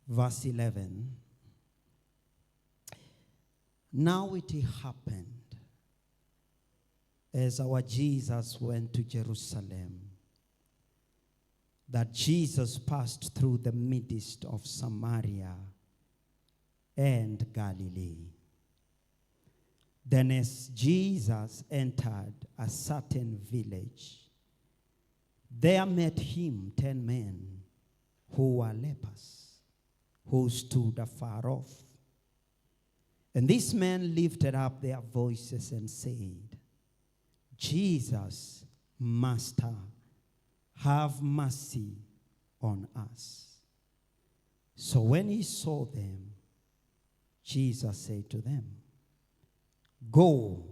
verse 11. Now it happened as our Jesus went to Jerusalem that Jesus passed through the midst of Samaria and Galilee. Then as Jesus entered a certain village, there met him 10 men who were lepers, who stood afar off. And these men lifted up their voices and said, Jesus, Master, have mercy on us. So when he saw them, Jesus said to them, Go,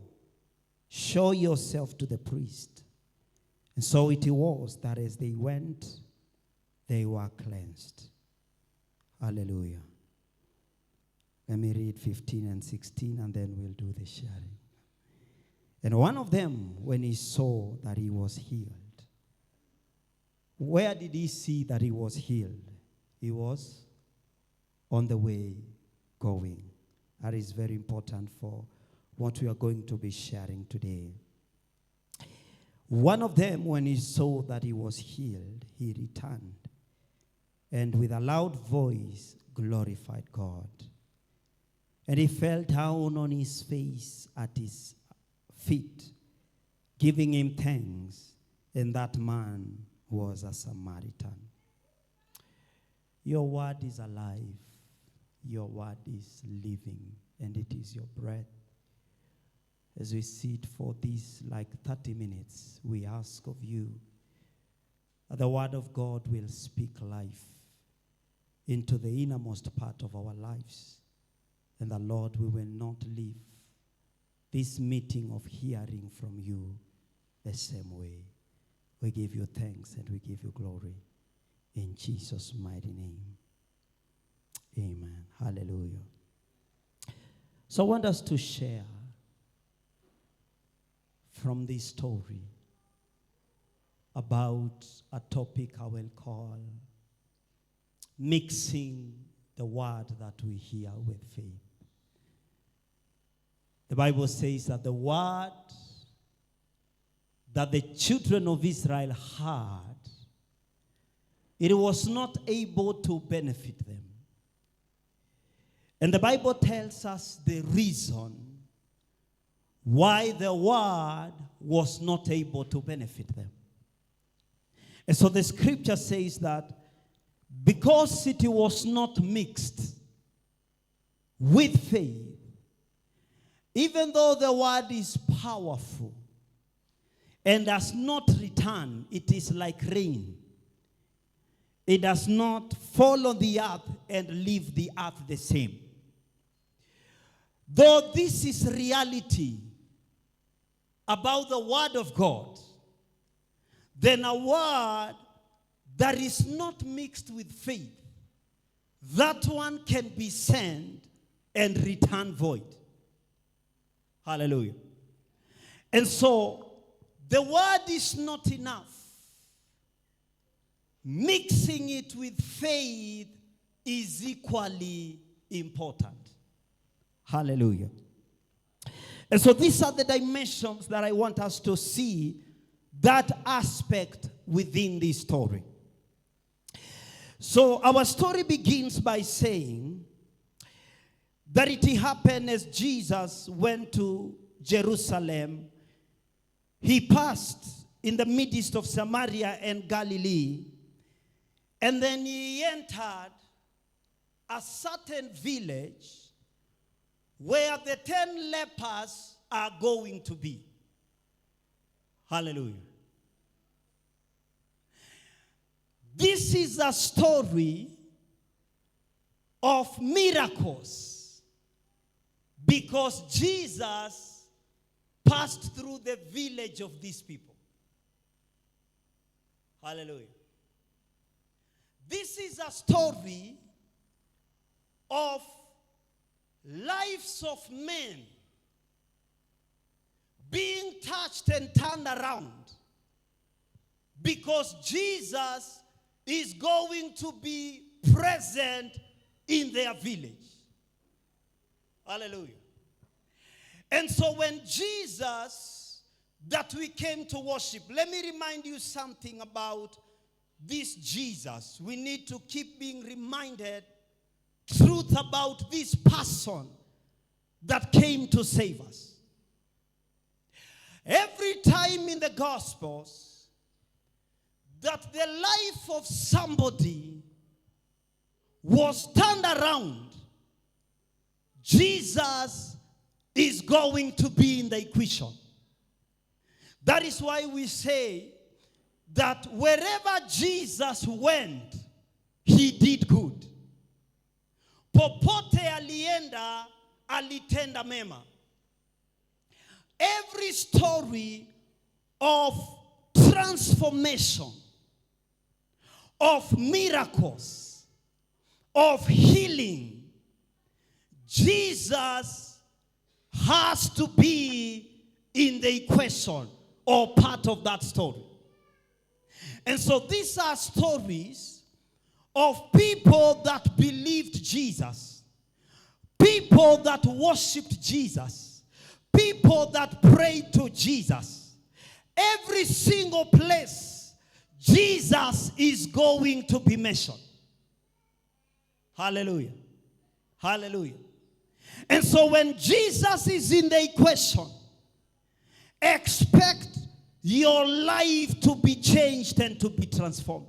show yourself to the priest. And so it was that as they went, they were cleansed. Hallelujah. Let me read 15 and 16, and then we'll do the sharing. And one of them, when he saw that he was healed, where did he see that he was healed? He was on the way going. That is very important for what we are going to be sharing today. One of them, when he saw that he was healed, he returned and with a loud voice glorified God. And he fell down on his face at his feet, giving him thanks. And that man was a Samaritan. Your word is alive. Your word is living, and it is your breath. As we sit for these 30 minutes, we ask of you that the word of God will speak life into the innermost part of our lives. And the Lord, we will not leave this meeting of hearing from you the same way. We give you thanks and we give you glory. In Jesus' mighty name. Amen. Hallelujah. So I want us to share from this story about a topic I will call mixing the word that we hear with faith. The Bible says that the word that the children of Israel heard, it was not able to benefit them. And the Bible tells us the reason why the word was not able to benefit them. And so the scripture says that because it was not mixed with faith, even though the word is powerful and does not return, it is like rain. It does not fall on the earth and leave the earth the same. Though this is reality about the word of God, then a word that is not mixed with faith, that one can be sent and return void. Hallelujah. And so, the word is not enough. Mixing it with faith is equally important. Hallelujah. And so these are the dimensions that I want us to see, that aspect within this story. So our story begins by saying that it happened as Jesus went to Jerusalem. He passed in the midst of Samaria and Galilee. And then he entered a certain village where the 10 lepers are going to be. Hallelujah. This is a story of miracles because Jesus passed through the village of these people. Hallelujah. This is a story of lives of men being touched and turned around because Jesus is going to be present in their village. Hallelujah. And so when Jesus, that we came to worship, let me remind you something about this Jesus. We need to keep being reminded truth about this person that came to save us. Every time in the Gospels that the life of somebody was turned around, Jesus is going to be in the equation. That is why we say that wherever Jesus went, he did good. Popote alienda, alitenda mema. Every story of transformation, of miracles, of healing, Jesus has to be in the equation or part of that story. And so these are stories of people that believed Jesus, people that worshiped Jesus, people that prayed to Jesus. Every single place Jesus is going to be mentioned. Hallelujah. Hallelujah. And so when Jesus is in the equation, expect your life to be changed and to be transformed.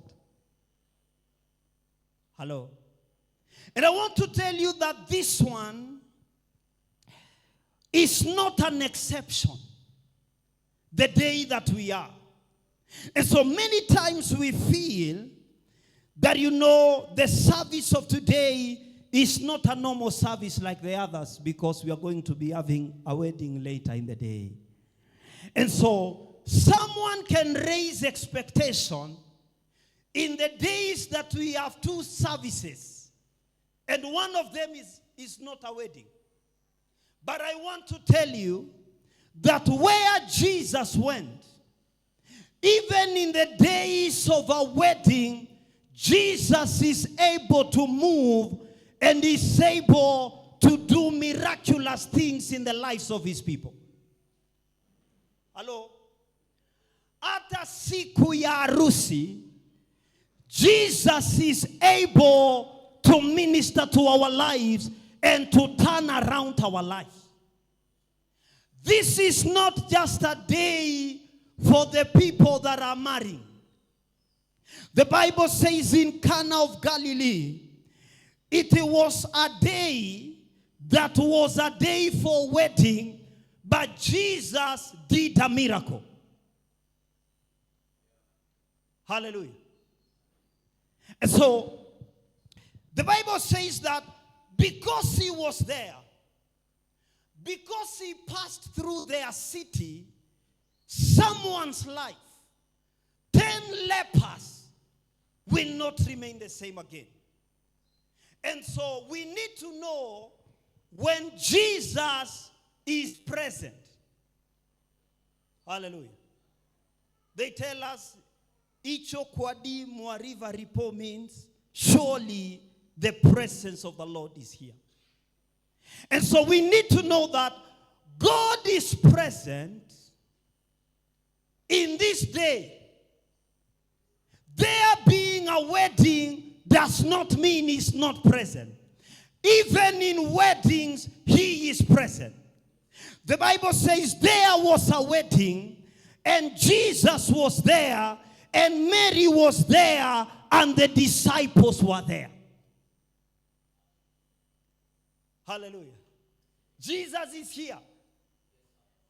Hello. And I want to tell you that this one is not an exception. The day that we are. And so many times we feel that, the service of today is not a normal service like the others because we are going to be having a wedding later in the day. And so someone can raise expectation in the days that we have two services. And one of them is not a wedding. But I want to tell you that where Jesus went, even in the days of a wedding, Jesus is able to move and is able to do miraculous things in the lives of his people. Hello? Hata siku ya harusi, Jesus is able to minister to our lives and to turn around our life. This is not just a day for the people that are marrying. The Bible says in Cana of Galilee, it was a day that was a day for wedding, but Jesus did a miracle. Hallelujah. And so, the Bible says that because he was there, because he passed through their city, someone's life, 10 lepers will not remain the same again. And so we need to know when Jesus is present. Hallelujah. They tell us, Icho kwadi mwariva ripo means, surely the presence of the Lord is here. And so we need to know that God is present in this day. There being a wedding does not mean he's not present. Even in weddings, he is present. The Bible says there was a wedding, and Jesus was there, and Mary was there, and the disciples were there. Hallelujah. Jesus is here.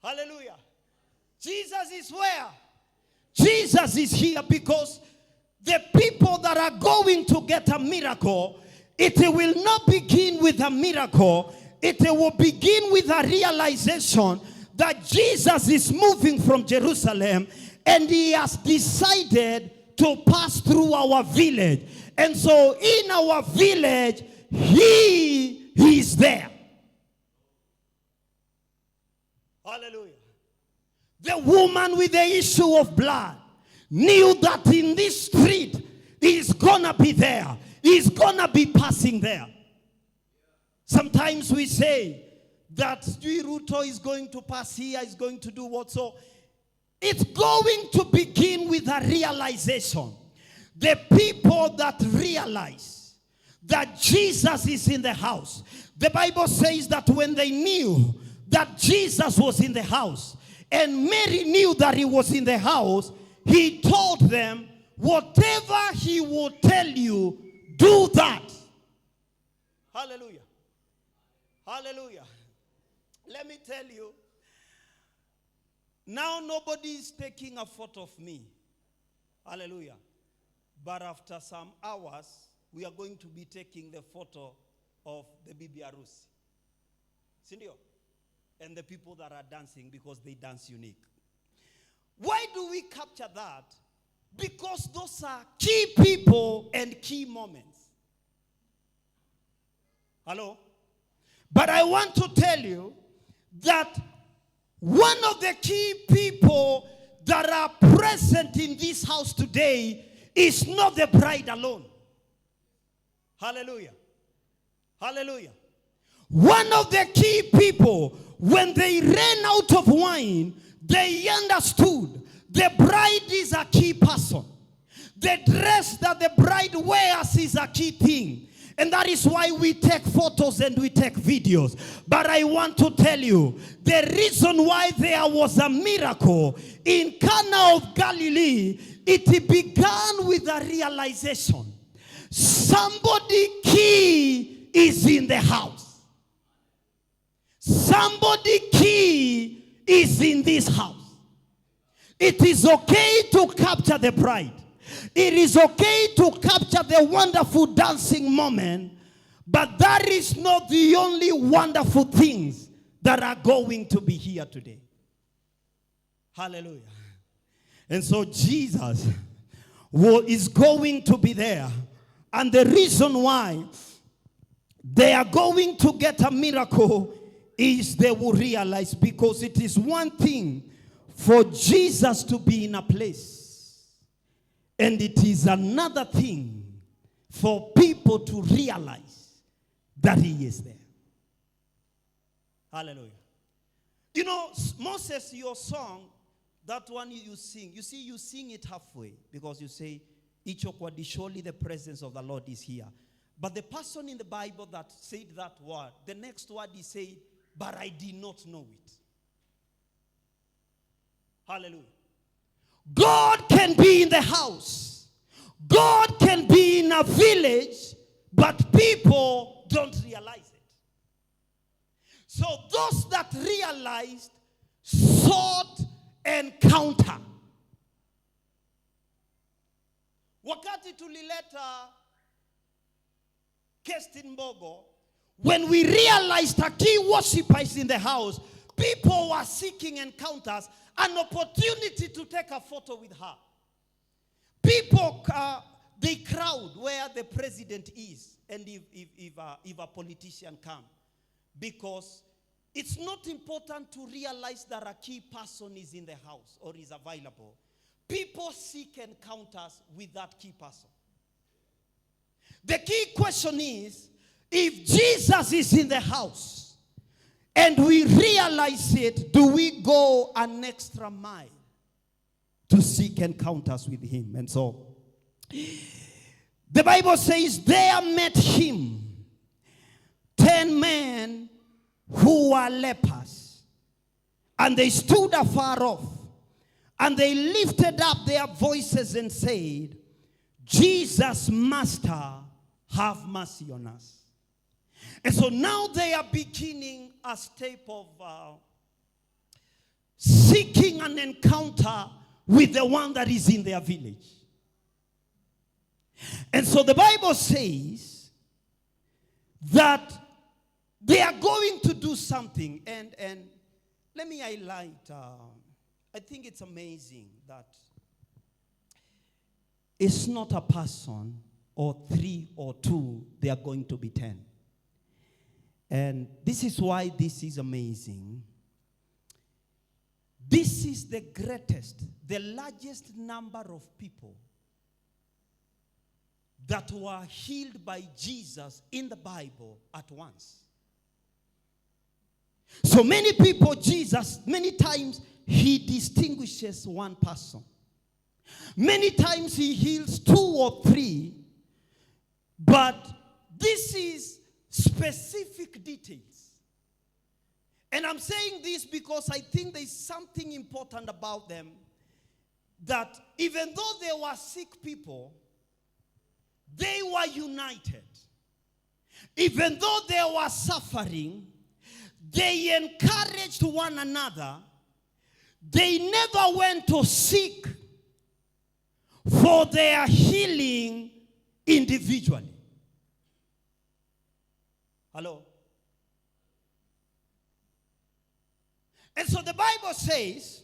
Hallelujah. Jesus is where? Jesus is here because the people that are going to get a miracle, it will not begin with a miracle. It will begin with a realization that Jesus is moving from Jerusalem and he has decided to pass through our village. And so in our village, he is there. Hallelujah. The woman with the issue of blood knew that in this street he's gonna be there. He's gonna be passing there. Sometimes we say that Ruto is going to pass here, is going to do what. So it's going to begin with a realization. The people that realize that Jesus is in the house. The Bible says that when they knew that Jesus was in the house, and Mary knew that he was in the house, he told them, whatever he will tell you, do that. Hallelujah. Hallelujah. Let me tell you, now nobody is taking a photo of me. Hallelujah. But after some hours, we are going to be taking the photo of the Bibi Arusi. Sindio? And the people that are dancing, because they dance unique. Why do we capture that? Because those are key people and key moments. Hello? But I want to tell you that one of the key people that are present in this house today is not the bride alone. Hallelujah. Hallelujah. One of the key people, when they ran out of wine, they understood the bride is a key person. The dress that the bride wears is a key thing. And that is why we take photos and we take videos. But I want to tell you, the reason why there was a miracle in Cana of Galilee, it began with a realization. Somebody key is in the house. Somebody key is in this house. It is okay to capture the bride. It is okay to capture the wonderful dancing moment, but that is not the only wonderful things that are going to be here today. Hallelujah. And so Jesus is going to be there. And the reason why they are going to get a miracle is they will realize, because it is one thing for Jesus to be in a place, and it is another thing for people to realize that he is there. Hallelujah. You know, Moses, your song, that one you sing, you see, you sing it halfway, because you say, Ichokwadi, surely the presence of the Lord is here. But the person in the Bible that said that word, the next word he said, but I did not know it. Hallelujah. God can be in the house. God can be in a village, but people don't realize it. So those that realized sought encounter. Wakati tulileta Kestin Mbogo, when we realized a key worshiper is in the house, people were seeking encounters, an opportunity to take a photo with her. People, they crowd where the president is, and if a politician comes, because it's not important to realize that a key person is in the house or is available. People seek encounters with that key person. The key question is, if Jesus is in the house and we realize it, do we go an extra mile to seek encounters with him? And so, the Bible says, there met him 10 men who were lepers, and they stood afar off, and they lifted up their voices and said, Jesus, Master, have mercy on us. And so now they are beginning a step of seeking an encounter with the one that is in their village. And so the Bible says that they are going to do something. And let me highlight, I think it's amazing that it's not a person or 3 or 2, they are going to be 10. And this is why this is amazing. This is the greatest, the largest number of people that were healed by Jesus in the Bible at once. So many people, Jesus, many times he distinguishes one person. Many times he heals 2 or 3, but this is specific details. And I'm saying this because I think there's something important about them, that even though they were sick people, they were united. Even though they were suffering, they encouraged one another. They never went to seek for their healing individually. Hello? And so the Bible says,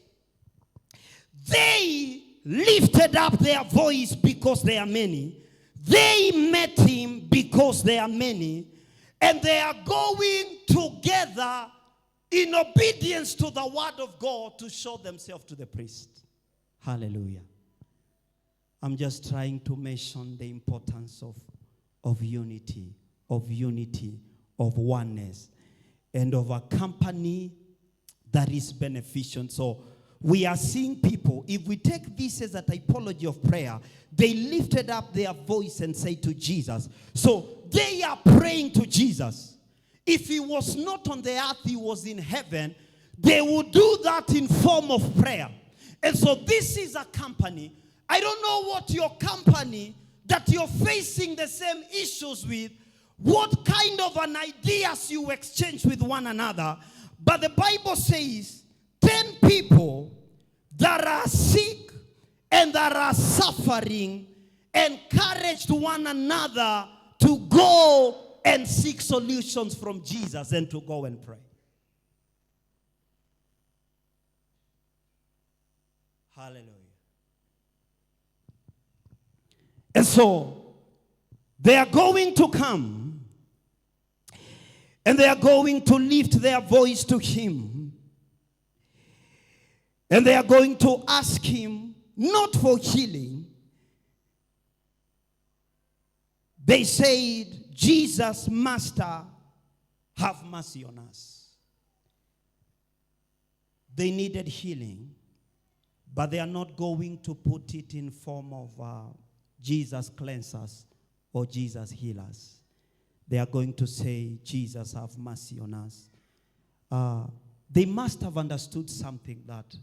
they lifted up their voice because they are many. They met him because they are many. And they are going together in obedience to the word of God to show themselves to the priest. Hallelujah. I'm just trying to mention the importance of unity, of oneness, and of a company that is beneficial. So we are seeing people, if we take this as a typology of prayer, they lifted up their voice and said to Jesus. So they are praying to Jesus. If he was not on the earth, he was in heaven, they would do that in form of prayer. And so this is a company. I don't know what your company that you're facing the same issues with, what kind of an ideas you exchange with one another. But the Bible says 10 people that are sick and that are suffering encouraged one another to go and seek solutions from Jesus and to go and pray. Hallelujah. And so they are going to come and they are going to lift their voice to him. And they are going to ask him not for healing. They said, Jesus, Master, have mercy on us. They needed healing, but they are not going to put it in form of Jesus cleanse us or Jesus heal us. They are going to say, Jesus, have mercy on us. They must have understood something, that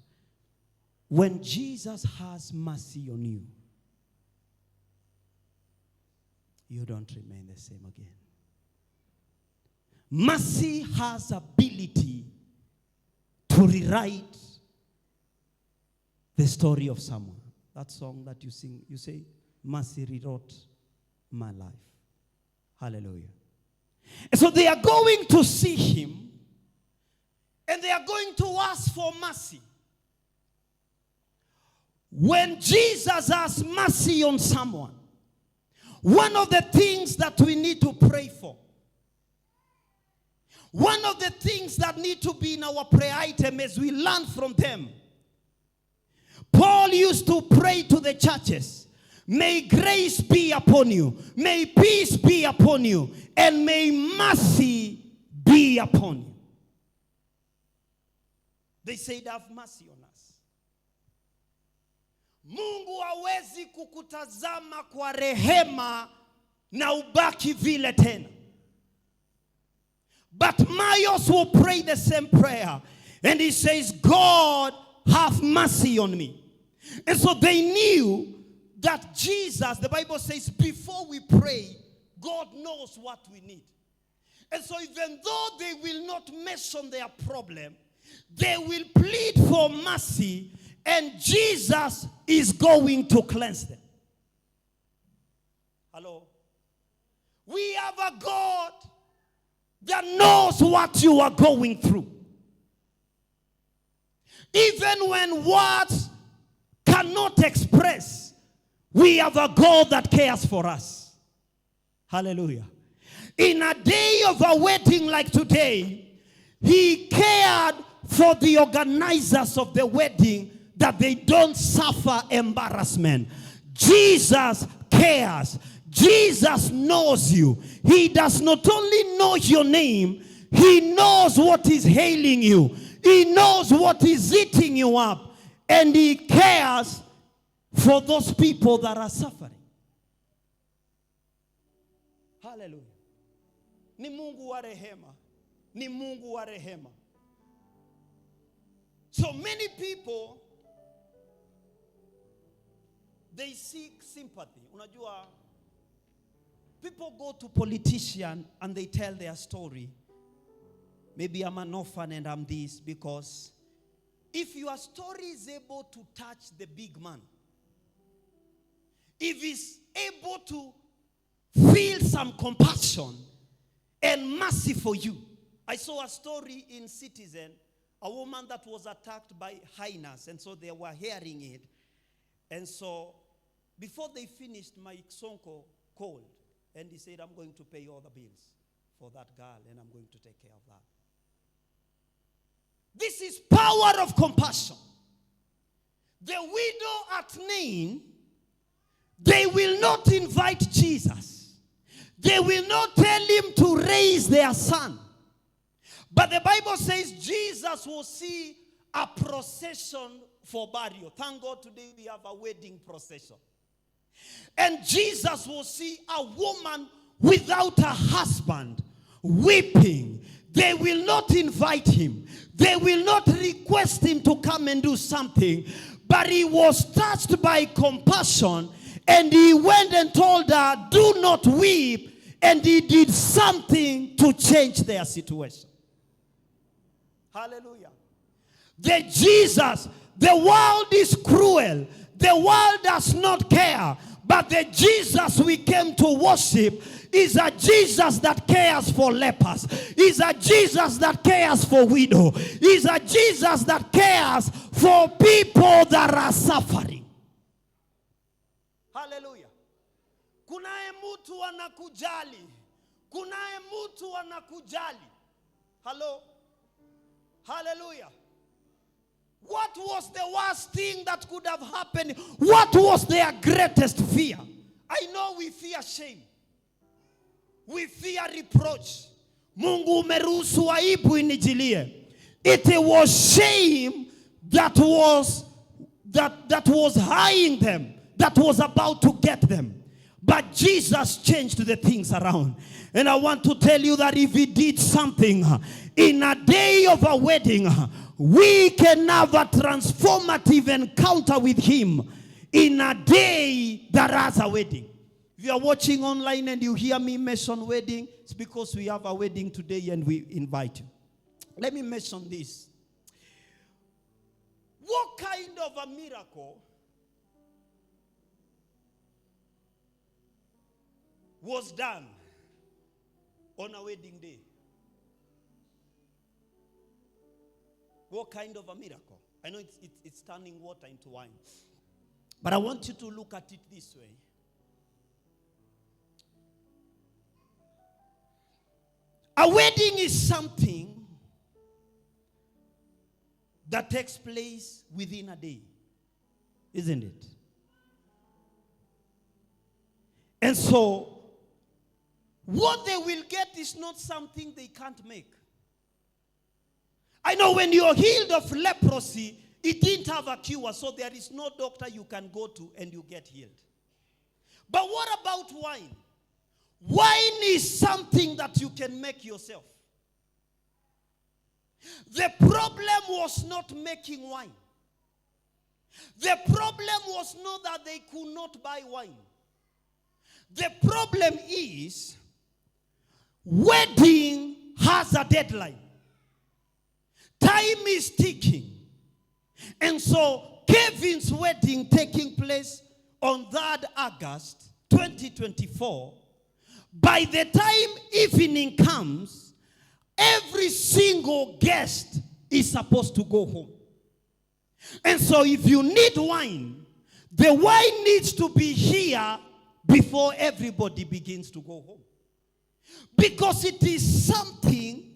when Jesus has mercy on you, you don't remain the same again. Mercy has ability to rewrite the story of someone. That song that you sing, you say, mercy rewrote my life. Hallelujah. And so they are going to see him, and they are going to ask for mercy. When Jesus has mercy on someone, one of the things that we need to pray for, one of the things that need to be in our prayer item as we learn from them, Paul used to pray to the churches, may grace be upon you, may peace be upon you, and may mercy be upon you. They said, have mercy on us. Mungu hawezi kukutazama kwa rehema na ubaki vile tena. But Mayos will pray the same prayer. And he says, God, have mercy on me. And so they knew that Jesus, the Bible says, before we pray, God knows what we need. And so even though they will not mention their problem, they will plead for mercy, and Jesus is going to cleanse them. Hello? We have a God that knows what you are going through. Even when words cannot express, we have a God that cares for us. Hallelujah. In a day of a wedding like today, he cared for the organizers of the wedding that they don't suffer embarrassment. Jesus cares. Jesus knows you. He does not only know your name, He knows what is ailing you. He knows what is eating you up. And he cares for those people that are suffering. Hallelujah. Ni Mungu wa rehema. Ni Mungu wa rehema. So many people, they seek sympathy. Unajua, people go to politicians and they tell their story. Maybe I'm an orphan and I'm this, because if your story is able to touch the big man, if he's able to feel some compassion and mercy for you. I saw a story in Citizen, a woman that was attacked by hyenas, and so they were hearing it. And so before they finished, Mike Sonko called, and he said, I'm going to pay all the bills for that girl, and I'm going to take care of that. This is power of compassion. The widow at Nain, they will not invite Jesus. They will not tell him to raise their son. But the Bible says Jesus will see a procession for burial. Thank God today we have a wedding procession. And Jesus will see a woman without a husband weeping. They will not invite him. They will not request him to come and do something. But he was touched by compassion, and he went and told her, do not weep. And he did something to change their situation. Hallelujah. The world is cruel. The world does not care. But the Jesus we came to worship is a Jesus that cares for lepers. Is a Jesus that cares for widow. Is a Jesus that cares for people that are suffering. Hallelujah. Kunaye mtu anakujali. Kunaye mtu anakujali. Hello. Hallelujah. What was the worst thing that could have happened? What was their greatest fear? I know we fear shame. We fear reproach. Mungu umeruhusu aibu inijilie. It was shame that was eyeing them, that was about to get them. But Jesus changed the things around. And I want to tell you that if he did something in a day of a wedding, we can have a transformative encounter with him in a day that has a wedding. If you are watching online and you hear me mention wedding, it's because we have a wedding today and we invite you. Let me mention this. What kind of a miracle was done on a wedding day? What kind of a miracle? I know it's turning water into wine. But I want you to look at it this way. A wedding is something that takes place within a day, isn't it? And so, what they will get is not something they can't make. I know when you're healed of leprosy, it didn't have a cure, so there is no doctor you can go to and you get healed. But what about wine? Wine is something that you can make yourself. The problem was not making wine. The problem was not that they could not buy wine. The problem is, wedding has a deadline. Time is ticking. And so Kevin's wedding taking place on 3rd August 2024. By the time evening comes, every single guest is supposed to go home. And so if you need wine, the wine needs to be here before everybody begins to go home. Because it is something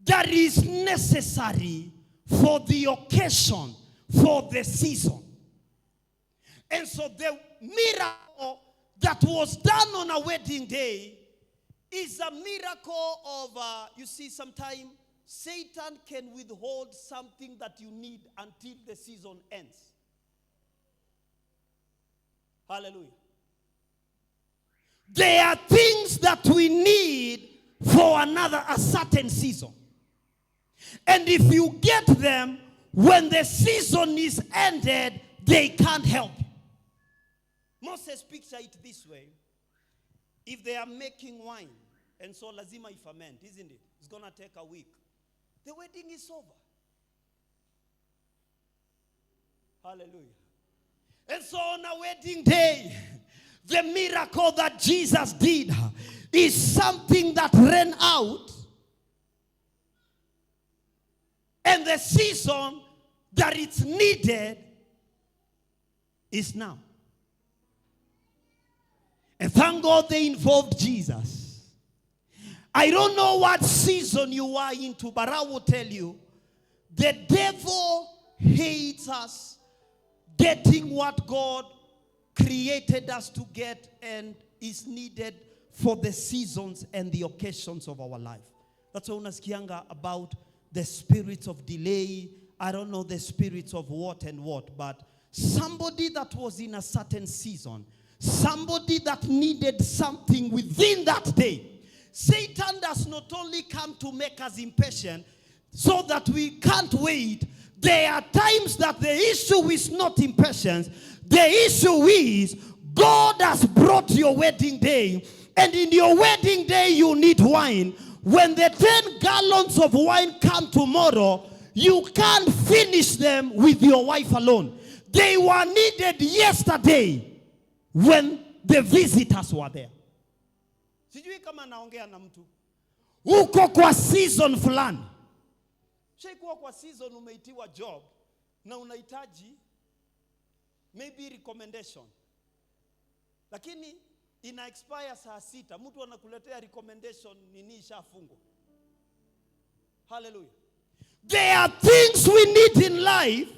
that is necessary for the occasion, for the season. And so the miracle that was done on a wedding day is a miracle of, you see, sometimes Satan can withhold something that you need until the season ends. Hallelujah. There are things that we need for a certain season. And if you get them, when the season is ended, they can't help you. Moses picture it this way. If they are making wine, and so lazima ferment, isn't it? It's going to take a week. The wedding is over. Hallelujah. And so on a wedding day, the miracle that Jesus did is something that ran out. And the season that it's needed is now. And thank God they involved Jesus. I don't know what season you are into, but I will tell you, the devil hates us getting what God created us to get and is needed for the seasons and the occasions of our life. That's why unasikianga about the spirits of delay. I don't know the spirits of what and what, but somebody that was in a certain season, somebody that needed something within that day. Satan does not only come to make us impatient so that we can't wait. There are times that the issue is not impatience. The issue is God has brought your wedding day, and in your wedding day you need wine. When the 10 gallons of wine come tomorrow, you can't finish them with your wife alone. They were needed yesterday when the visitors were there. Sijui kama naongea na mtu. Uko kwa season fulani. Shaikuwa kwa season umeitiwa job na unahitaji maybe recommendation. Lakini ina expire saa 6. Mtu anakuletea recommendation nini ishafungwa. Hallelujah. There are things we need in life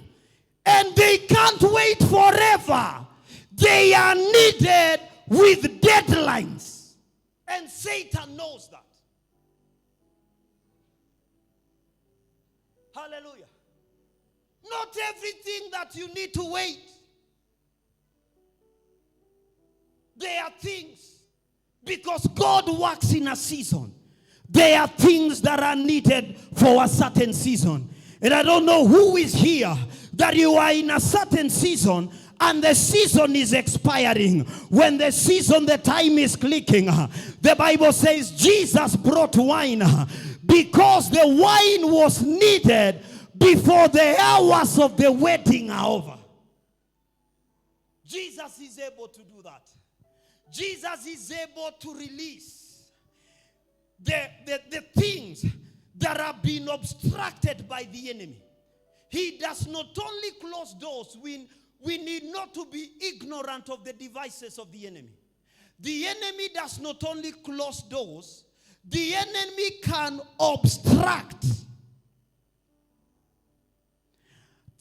and they can't wait forever. They are needed with deadlines. And Satan knows that. Hallelujah. Not everything that you need to wait. There are things, because God works in a season, there are things that are needed for a certain season. And I don't know who is here that you are in a certain season and the season is expiring. When the season, the time is clicking, the Bible says Jesus brought wine because the wine was needed before the hours of the wedding are over. Jesus is able to do that. Jesus is able to release the things that have been obstructed by the enemy. He does not only close doors. We need not to be ignorant of the devices of the enemy. The enemy does not only close doors, the enemy can obstruct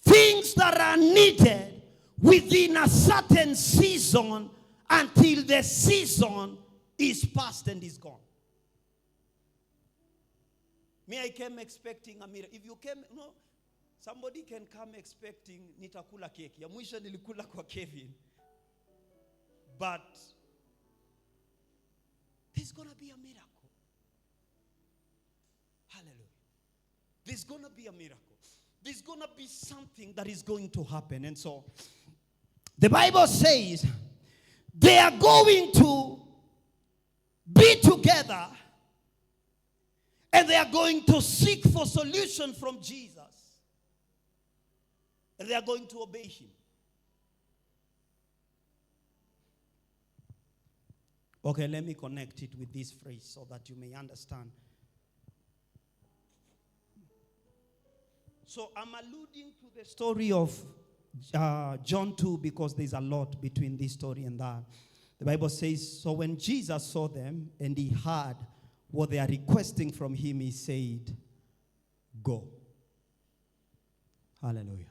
things that are needed within a certain season until the season is past and is gone. Me, I came expecting a miracle. If you came, no, somebody can come expecting nitakula keki. Ya mwisho nilikula kwa Kevin. But there's going to be a miracle. Hallelujah. There's going to be a miracle. There's going to be something that is going to happen. And so the Bible says they are going to be together and they are going to seek for solution from Jesus. And they are going to obey him. Okay, let me connect it with this phrase so that you may understand. So I'm alluding to the story of John 2 because there's a lot between this story and that. The Bible says, so when Jesus saw them and he heard what they are requesting from him, he said, go. Hallelujah.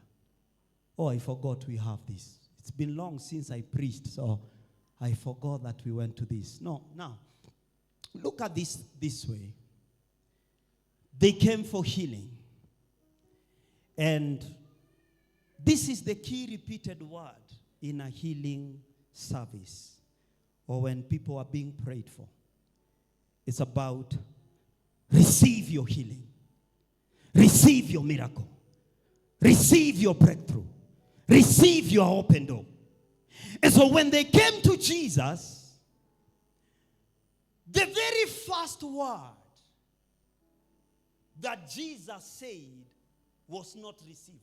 Oh, I forgot we have this. It's been long since I preached, so I forgot that we went to this. No, now, Look at this way. They came for healing. And this is the key repeated word in a healing service or when people are being prayed for. It's about receive your healing. Receive your miracle. Receive your breakthrough. Receive your open door. And so when they came to Jesus, the very first word that Jesus said was not receive.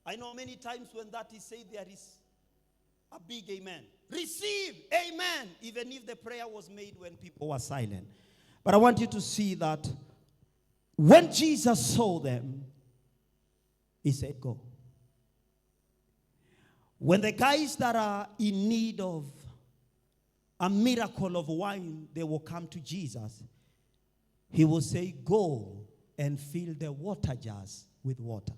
I know many times when that is said, there is a big amen. Receive, amen, even if the prayer was made when people were silent. But I want you to see that when Jesus saw them, he said, go. When the guys that are in need of a miracle of wine, they will come to Jesus, he will say, go and fill the water jars with water.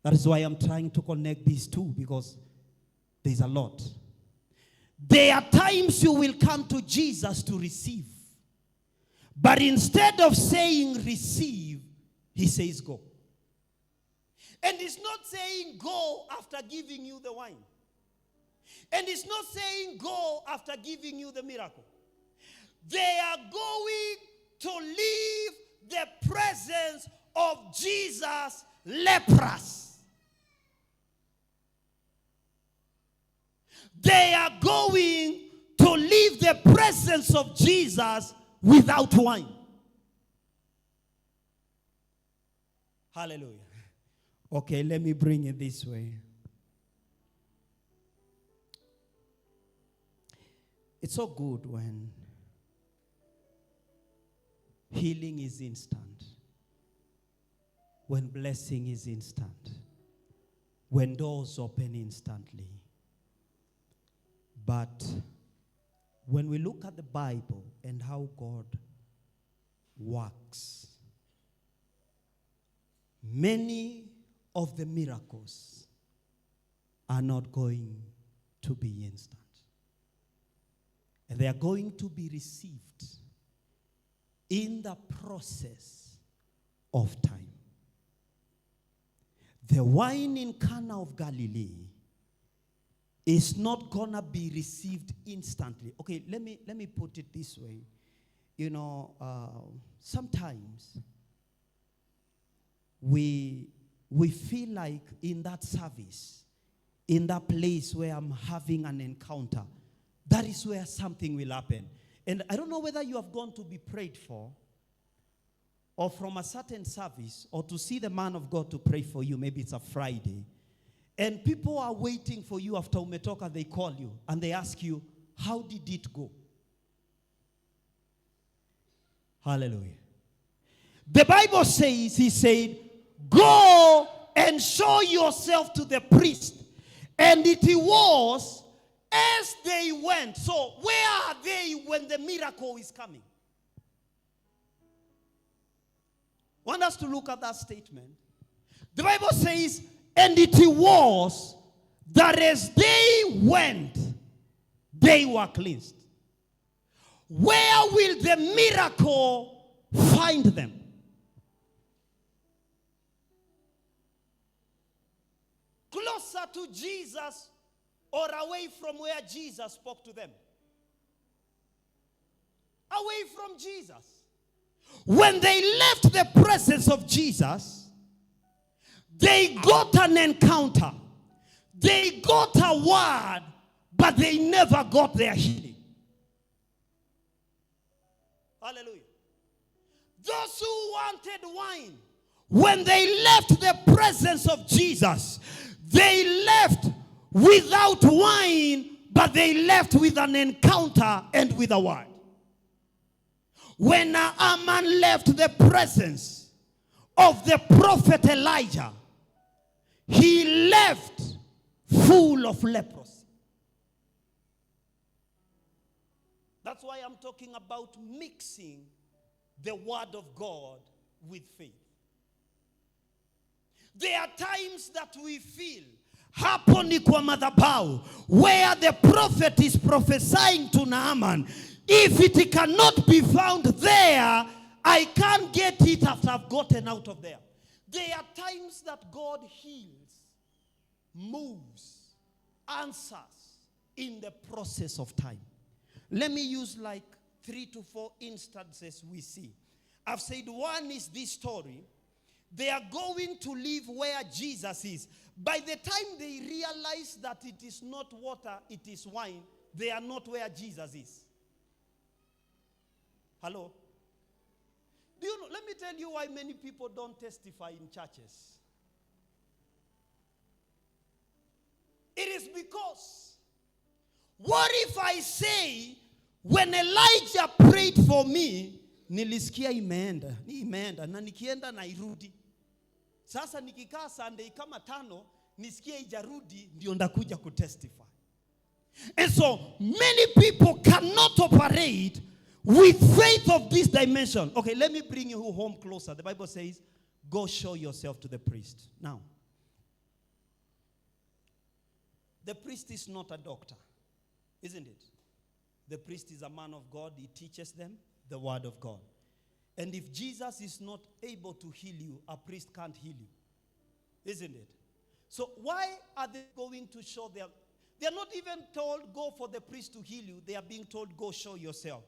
That is why I'm trying to connect these two, because there's a lot. There are times you will come to Jesus to receive. But instead of saying receive, he says go. And he's not saying go after giving you the wine. And he's not saying go after giving you the miracle. They are going to leave the presence of Jesus leprous. They are going to leave the presence of Jesus without wine. Hallelujah. Okay, let me bring it this way. It's so good when healing is instant, when blessing is instant, when doors open instantly. But when we look at the Bible and how God works, many of the miracles are not going to be instant. And they are going to be received in the process of time. The wine in Cana of Galilee is not gonna be received instantly. Okay, let me put it this way. You know, sometimes we feel like in that service, in that place where I'm having an encounter, that is where something will happen. And I don't know whether you have gone to be prayed for, or from a certain service, or to see the man of God to pray for you. Maybe it's a Friday. And people are waiting for you after umetoka, they call you, and they ask you, how did it go? Hallelujah. The Bible says, he said, go and show yourself to the priest. And it was as they went. So where are they when the miracle is coming? I want us to look at that statement. The Bible says, and it was that as they went, they were cleansed. Where will the miracle find them? Closer to Jesus or away from where Jesus spoke to them? Away from Jesus. When they left the presence of Jesus, they got an encounter. They got a word, but they never got their healing. Hallelujah. Those who wanted wine, when they left the presence of Jesus, they left without wine, but they left with an encounter and with a word. When Naaman left the presence of the prophet Elijah, he left full of leprosy. That's why I'm talking about mixing the word of God with faith. There are times that we feel Hapo ni kwa madhabahu, where the prophet is prophesying to Naaman. If it cannot be found there, I can't get it after I've gotten out of there. There are times that God heals, moves, answers in the process of time. Let me use like 3 to 4 instances we see. I've said one is this story. They are going to live where Jesus is. By the time they realize that it is not water, it is wine, they are not where Jesus is. Hello? Do you know, let me tell you why many people don't testify in churches. It is because, what if I say, when Elijah prayed for me, nilisikia imeenda, na nikienda na irudi. Sasa nikikaa Sunday kama 5, nisikia ijarudi, ndio ndakuja kutestify. And so, many people cannot operate with faith of this dimension. Okay, let me bring you home closer. The Bible says, go show yourself to the priest. Now, the priest is not a doctor, isn't it? The priest is a man of God. He teaches them the word of God. And if Jesus is not able to heal you, a priest can't heal you. Isn't it? So why are they going to show their... They are not even told, go for the priest to heal you. They are being told, go show yourself.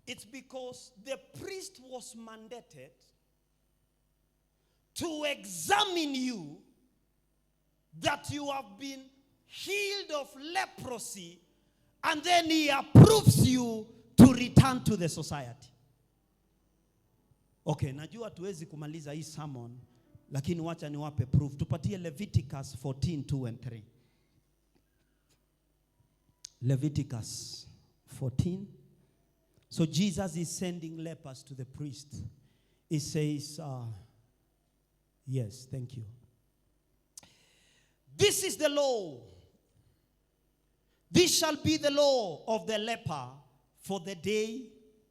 It's because the priest was mandated to examine you, that you have been healed of leprosy, and then he approves you to return to the society. Okay, najua tuwezi kumaliza hii sermon, lakini wacha niwape proof. Tupatie Leviticus 14:2 and 3. Leviticus 14. So Jesus is sending lepers to the priest. He says, yes, thank you. This is the law. This shall be the law of the leper for the day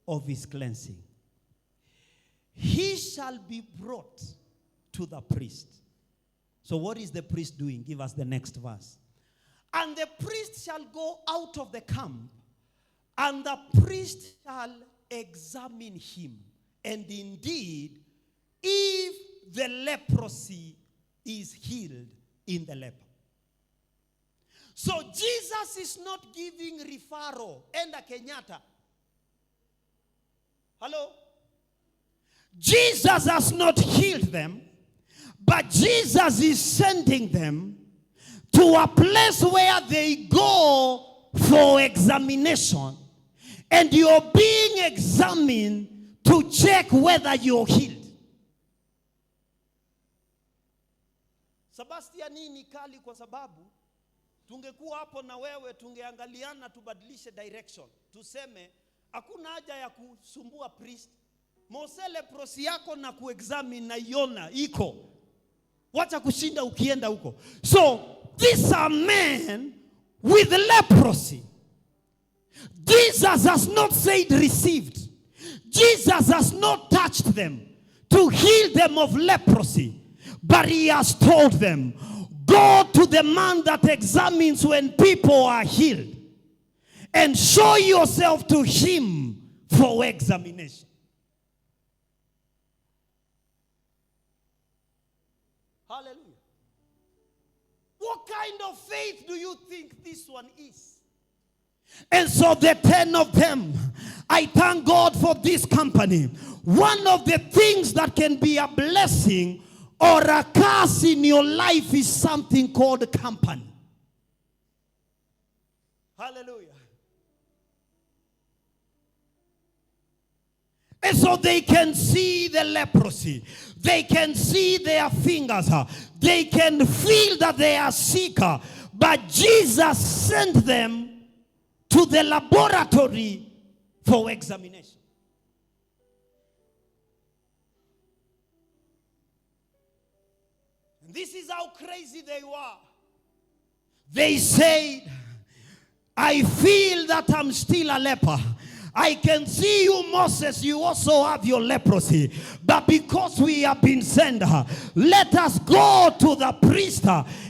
of his cleansing. He shall be brought to the priest. So what is the priest doing? Give us the next verse. And the priest shall go out of the camp, and the priest shall examine him. And indeed, if the leprosy is healed in the leper. So Jesus is not giving referral. Enda Kenyatta. Hello? Jesus has not healed them, but Jesus is sending them to a place where they go for examination, and you're being examined to check whether you're healed. Sebastian, ni kali kwa sababu tungekuwa hapo na wewe, tungeangaliana tubadilishe direction. Tuseme hakuna haja ya kusumbua priest. Mose leprosi yako na kuexamine na iona iko. Wacha kushinda ukienda huko. So these are men with leprosy. Jesus has not said received. Jesus has not touched them to heal them of leprosy. But he has told them, go to the man that examines when people are healed, and show yourself to him for examination. Hallelujah. What kind of faith do you think this one is? And so the 10 of them, I thank God for this company. One of the things that can be a blessing or a curse in your life is something called company. Hallelujah. And so they can see the leprosy. They can see their fingers. They can feel that they are sick. But Jesus sent them to the laboratory for examination. And this is how crazy they were. They said, I feel that I'm still a leper. I can see you, Moses, you also have your leprosy. But because we have been sent, let us go to the priest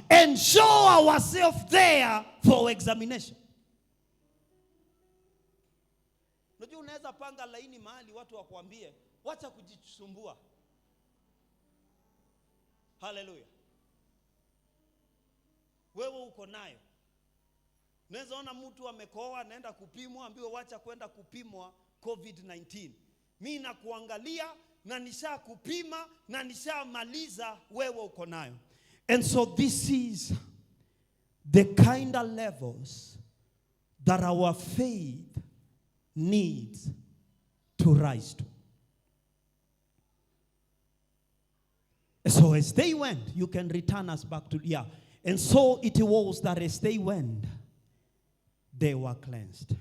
and show ourselves there for examination. Unajua unaweza panga laini mahali watu wakuambie, wacha kujisumbua. Hallelujah. Wewe uko nayo. Unaweza ona mtu amekoa anaenda kupimwa, ambiwe wacha kwenda kupimwa COVID-19. Mimi nakuangalia na nisha kupima na nishamaliza, wewe uko nayo. And so this is the kind of levels that our faith needs to rise to. So as they went, you can return us back to, and so it was that as they went, they were cleansed.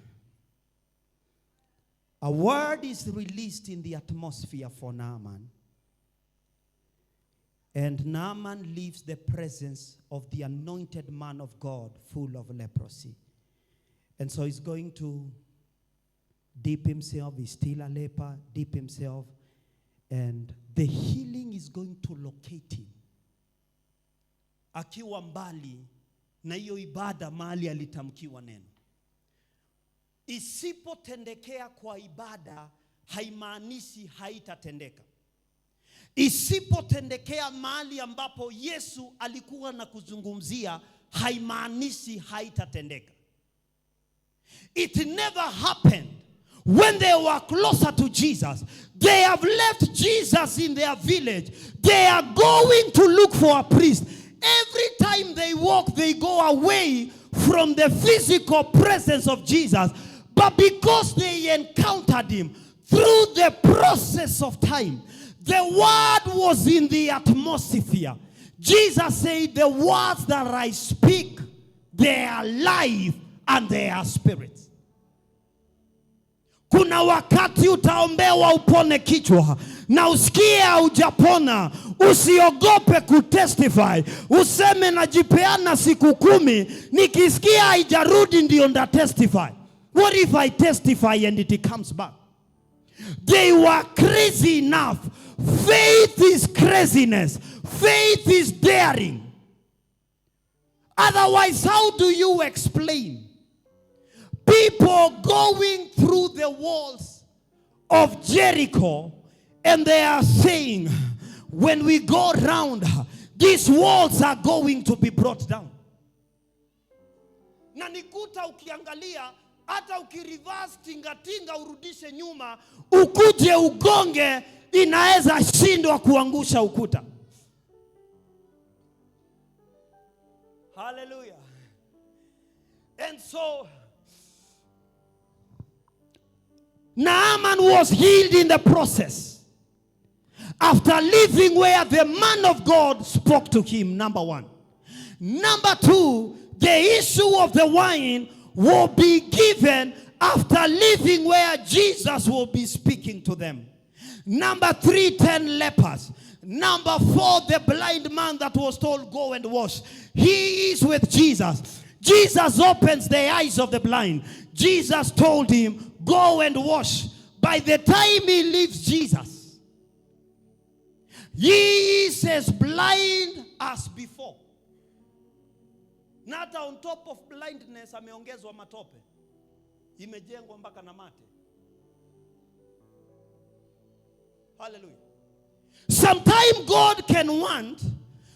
A word is released in the atmosphere for Naaman. And Naaman leaves the presence of the anointed man of God full of leprosy. And so he's going to dip himself. He's still a leper. Dip himself. And the healing is going to locate him. Akiwa mbali na hiyo ibada mahali alitamkiwa neno. Isipotendekea kwa ibada haimaanishi haitatendeka. Isipotendekea mahali ambapo Yesu alikuwa na kuzungumzia haimaanishi haitatendeka. It never happened when they were closer to Jesus. They have left Jesus in their village. They are going to look for a priest. Every time they walk, they go away from the physical presence of Jesus. But because they encountered him through the process of time, the word was in the atmosphere. Jesus said, the words that I speak, they are life and they are spirit. Kuna wakati utaombewa upone kichwa na usikie hujapona, usiogope kutestify. Useme najipeana siku 10, nikisikia haijarudi ndio nda testify. What if I testify and it comes back? They were crazy enough. Faith is craziness. Faith is daring. Otherwise, how do you explain people going through the walls of Jericho and they are saying, when we go round, these walls are going to be brought down? Na nikuta ukiangalia, hata ukireverse tingatinga urudishe nyuma, ukuje ugonge, inaweza shindwa kuangusha ukuta. Hallelujah. And so Naaman was healed in the process. After leaving where the man of God spoke to him, number 1. Number 2, the issue of the wine will be given after leaving where Jesus will be speaking to them. Number 3, 10 lepers. Number 4, the blind man that was told, go and wash. He is with Jesus. Jesus opens the eyes of the blind. Jesus told him, go and wash. By the time he leaves Jesus, he is as blind as before. Nata on top of blindness ameongezwa matope. Imejengwa mpaka na mate. Hallelujah. Sometimes God can want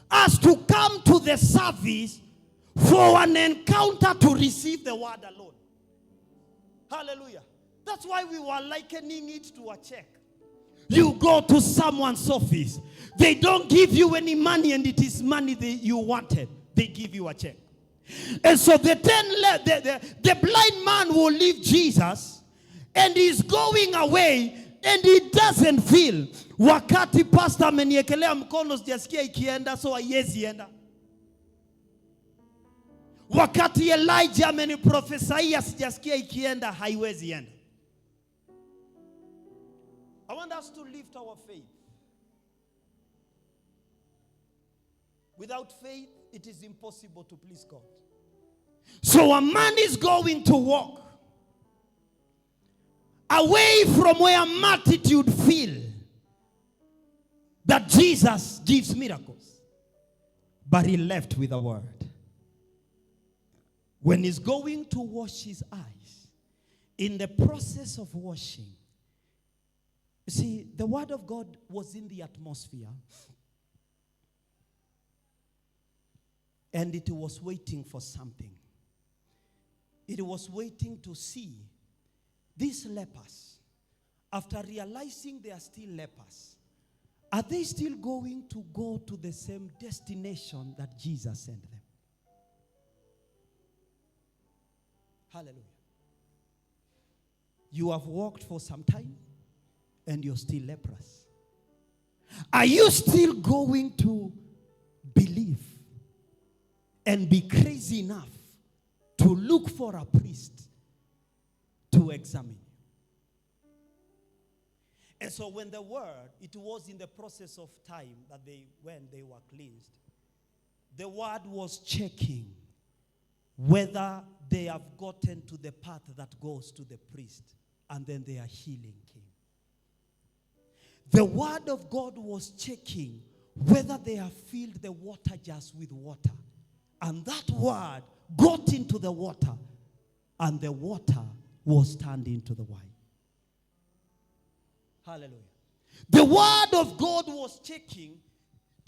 us to come to the service for an encounter to receive the word alone. Hallelujah. That's why we were likening it to a check. You go to someone's office. They don't give you any money and it is money that you wanted. They give you a check. And so the blind man will leave Jesus and he's going away and he doesn't feel. Wakati pastor ameniekelea mkono sijasikia ikienda so haiwezi enda. Wakati Elijah ameniprofesaia sijasikia ikienda haiwezi enda. I want us to lift our faith. Without faith, it is impossible to please God. So a man is going to walk. away from where multitude feel that Jesus gives miracles. But he left with a word. When he's going to wash his eyes, in the process of washing, you see, the word of God was in the atmosphere. And it was waiting for something. It was waiting to see these lepers. After realizing they are still lepers, are they still going to go to the same destination that Jesus sent them? Hallelujah. You have walked for some time and you're still leprous. Are you still going to believe and be crazy enough to look for a priest to examine you? And so when the word, it was in the process of time that when they were cleansed, the word was checking whether they have gotten to the path that goes to the priest, and then their healing came. The word of God was checking whether they have filled the water jars with water, and that word got into the water, and the water was turned into the wine. Hallelujah. The word of God was checking.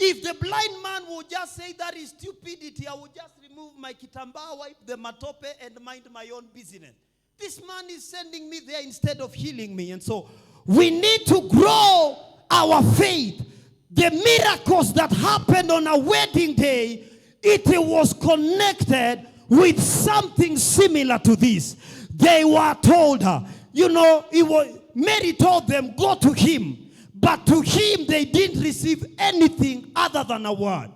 If the blind man would just say that is stupidity, I would just remove my kitambaa, wipe the matope, and mind my own business. This man is sending me there instead of healing me. And so we need to grow our faith. The miracles that happened on a wedding day, it was connected with something similar to this. They were told her, Mary told them, go to him. But to him, they didn't receive anything other than a word.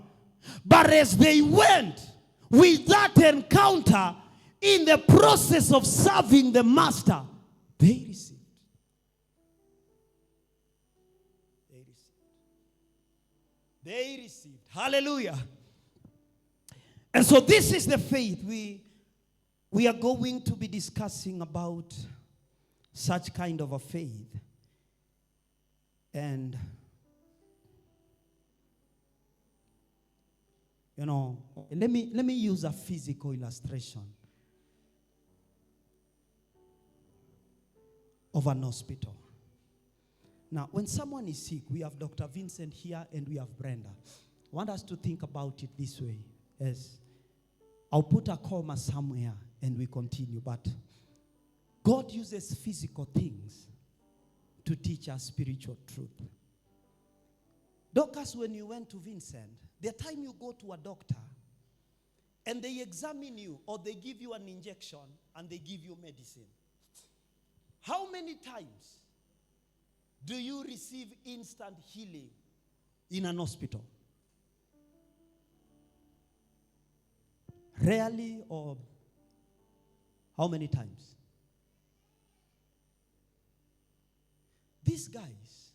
But as they went with that encounter, in the process of serving the master, they received. They received. Hallelujah. And so this is the faith we are going to be discussing about, such kind of a faith. And let me use a physical illustration of an hospital. Now, when someone is sick, we have Dr. Vincent here and we have Brenda. I want us to think about it this way. As I'll put a comma somewhere and we continue. But God uses physical things to teach us spiritual truth. Doctors, when you went to Vincent, the time you go to a doctor and they examine you or they give you an injection and they give you medicine, how many times do you receive instant healing in an hospital? Rarely, or how many times? These guys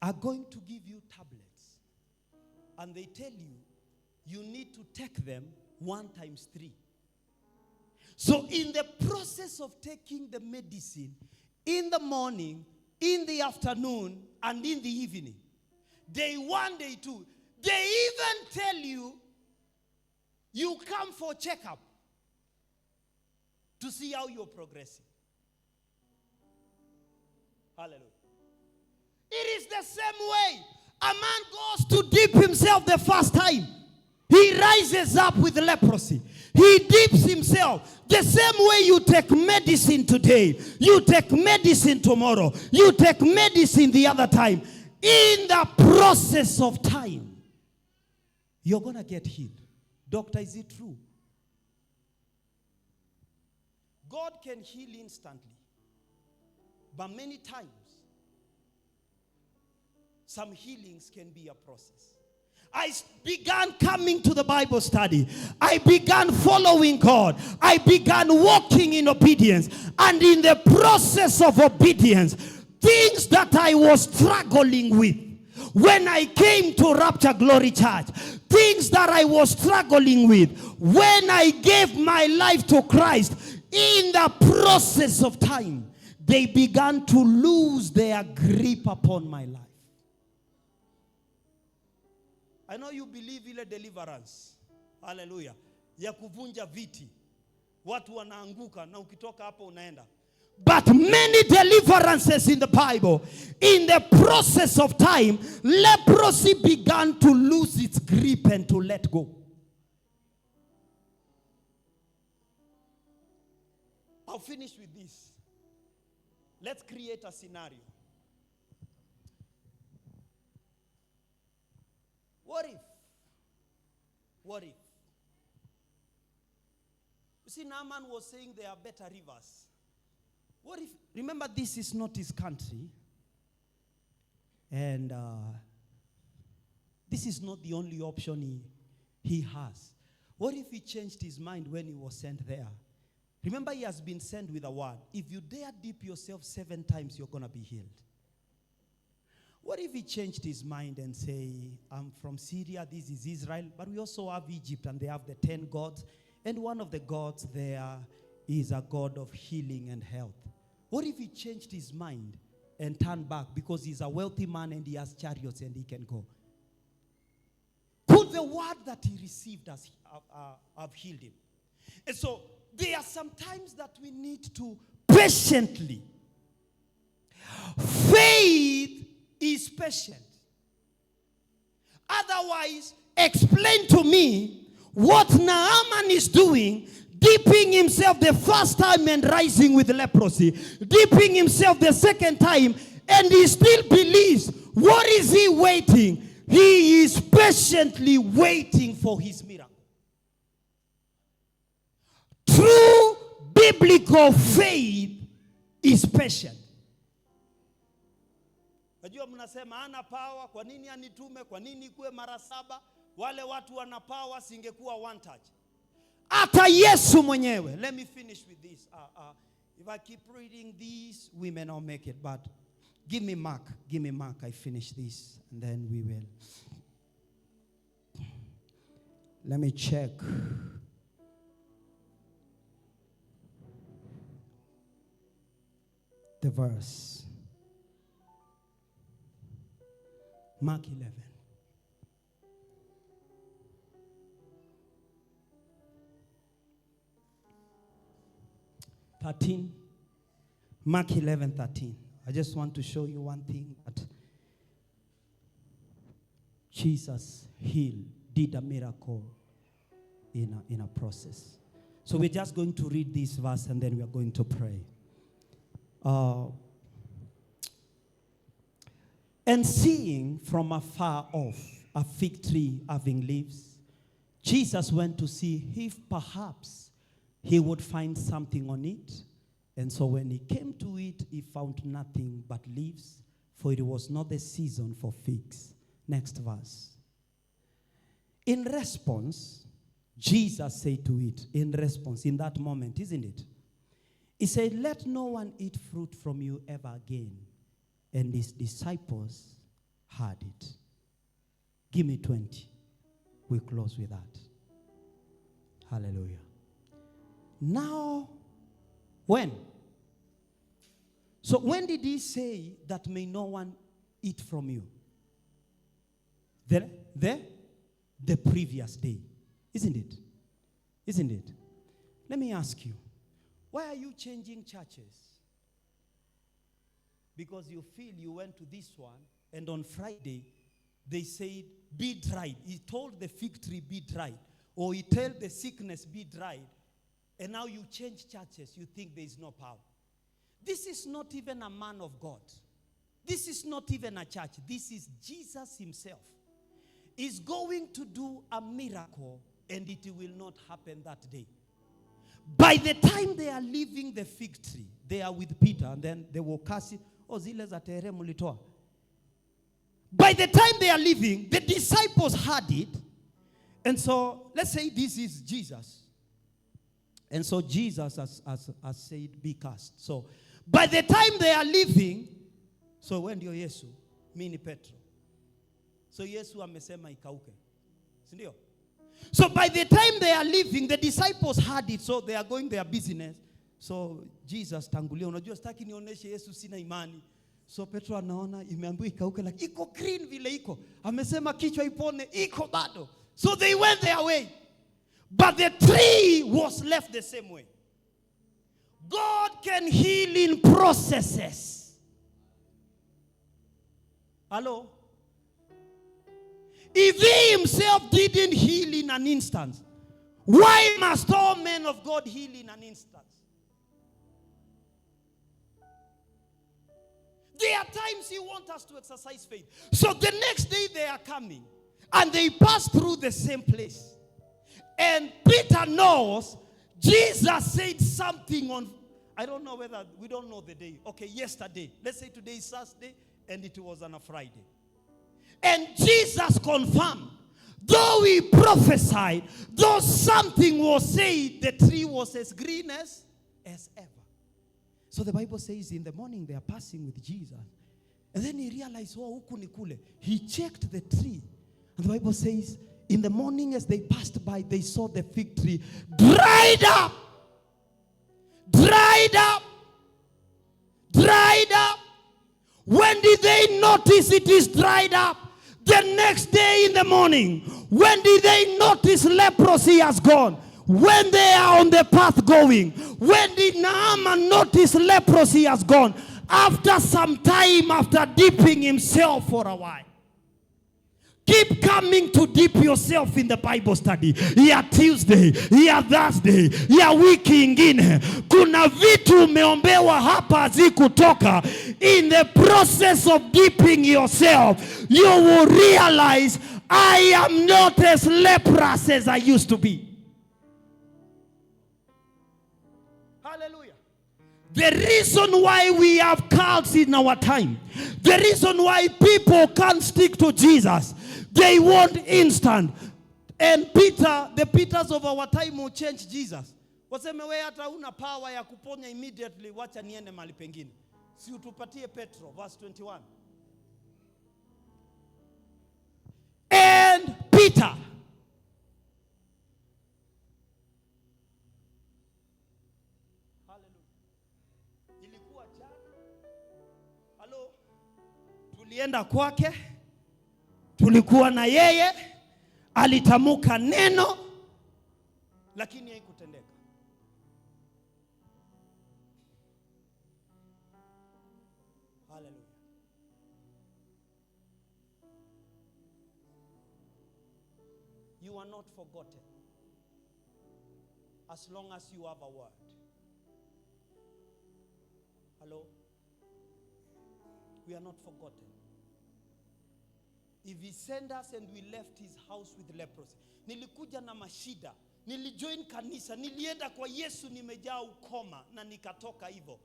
are going to give you tablets, and they tell you, you need to take them 1 times 3. So in the process of taking the medicine, in the morning, in the afternoon, and in the evening, day 1, day 2, they even tell you, you come for checkup to see how you're progressing. Hallelujah. It is the same way a man goes to dip himself the first time. He rises up with leprosy. He dips himself. The same way you take medicine today, you take medicine tomorrow, you take medicine the other time. In the process of time, you're going to get healed. Doctor, is it true? God can heal instantly. But many times, some healings can be a process. I began coming to the Bible study. I began following God. I began walking in obedience. And in the process of obedience, things that I was struggling with, when I came to Rapture Glory Church, things that I was struggling with, when I gave my life to Christ, in the process of time, they began to lose their grip upon my life. I know you believe ile deliverance. Hallelujah. Ya kuvunja viti. Watu wanaanguka na ukitoka hapo unaenda. But many deliverances in the Bible, in the process of time, leprosy began to lose its grip and to let go. I'll finish with this. Let's create a scenario. What if? You see, Naaman was saying there are better rivers. What if, remember, this is not his country. And this is not the only option he has. What if he changed his mind when he was sent there? Remember, he has been sent with a word. If you dare dip yourself 7 times, you're going to be healed. What if he changed his mind and say, I'm from Syria, this is Israel, but we also have Egypt, and they have the 10 gods, and one of the gods there is a God of healing and health. What if he changed his mind and turned back because he's a wealthy man and he has chariots and he can go? Could the word that he received have healed him? And so there are some times that we need to patiently. Faith is patient. Otherwise, explain to me what Naaman is doing, dipping himself the first time and rising with leprosy, dipping himself the second time, and he still believes. What is he waiting? He is patiently waiting for his miracle. True biblical faith is patient. Najua mnasema ana power, kwa nini anitume, kwa nini kuwe mara 7? Wale watu wana power, singekuwa one touch. Hata Yesu mwenyewe. Let me finish with this. If I keep reading this, we may not make it, but give me Mark. I finish this, and then we will. Let me check. The verse. Mark 11. Mark 11:13. I just want to show you one thing, that Jesus did a miracle in a process. So we're just going to read this verse and then we are going to pray. And seeing from afar off a fig tree having leaves, Jesus went to see if perhaps he would find something on it. And so when he came to it, he found nothing but leaves, for it was not the season for figs. Next verse. In response, Jesus said to it, in response, in that moment, isn't it? He said, let no one eat fruit from you ever again. And his disciples heard it. Give me 20. We close with that. Hallelujah. Now, when? So when did he say that may no one eat from you? The previous day. Isn't it? Isn't it? Let me ask you, why are you changing churches? Because you feel you went to this one, and on Friday, they said, be dried. He told the fig tree, be dried. Or he told the sickness, be dried. And now you change churches, you think there is no power. This is not even a man of God. This is not even a church. This is Jesus himself. He's going to do a miracle, and it will not happen that day. By the time they are leaving the fig tree, they are with Peter, and then they will cast it. By the time they are leaving, the disciples heard it. And so, let's say this is Jesus. And so Jesus has said, be cast. So, by the time they are leaving, so when do Yesu? Mini Petro. So Yesu amesema ikauke. Sindio? So by the time they are leaving, the disciples heard it, so they are going their business. So Jesus tangulia, unajua sitaki nionyeshe Yesu sina imani. So Petro anaona imeambiwa ikauke, like iko green vile iko. Amesema kichwa ipone, iko bado. So they went their way. But the tree was left the same way. God can heal in processes. Hello? If he himself didn't heal in an instant, why must all men of God heal in an instant? There are times he wants us to exercise faith. So the next day they are coming and they pass through the same place. And Peter knows Jesus said something on, I don't know whether, we don't know the day. Okay, yesterday. Let's say today is Thursday and it was on a Friday. And Jesus confirmed, though he prophesied, though something was said, the tree was as green as ever. So the Bible says in the morning they are passing with Jesus. And then he realized, oh, huku ni kule. He checked the tree. And the Bible says, in the morning as they passed by, they saw the fig tree dried up. Dried up. Dried up. When did they notice it is dried up? The next day in the morning. When did they notice leprosy has gone? When they are on the path going. When did Naaman notice leprosy has gone? After some time, after dipping himself for a while. Keep coming to dip yourself in the Bible study. Ya Tuesday, ya Thursday, ya wiki ingine. Kuna vitu umeombewa hapa zikutoka. In the process of dipping yourself, you will realize I am not as leprous as I used to be. Hallelujah. The reason why we have cults in our time, the reason why people can't stick to Jesus, they want instant. And Peter, the Peters of our time will change Jesus. Waseme we hata una power ya kuponya immediately, wacha niende mahali pengine. Si utupatie Petro, verse 21. And Peter, ilikuwa jana. Hello, tulienda kwake, tulikuwa na yeye, alitamuka neno, lakini haikutendeka. Hallelujah. You are not forgotten as long as you have a word. Hello? We are not forgotten. If he sent us and we left his house with leprosy. Nilikuja na mashida. Nilijoin kanisa. Nilienda kwa Yesu nimejaa ukoma na nikatoka hivyo.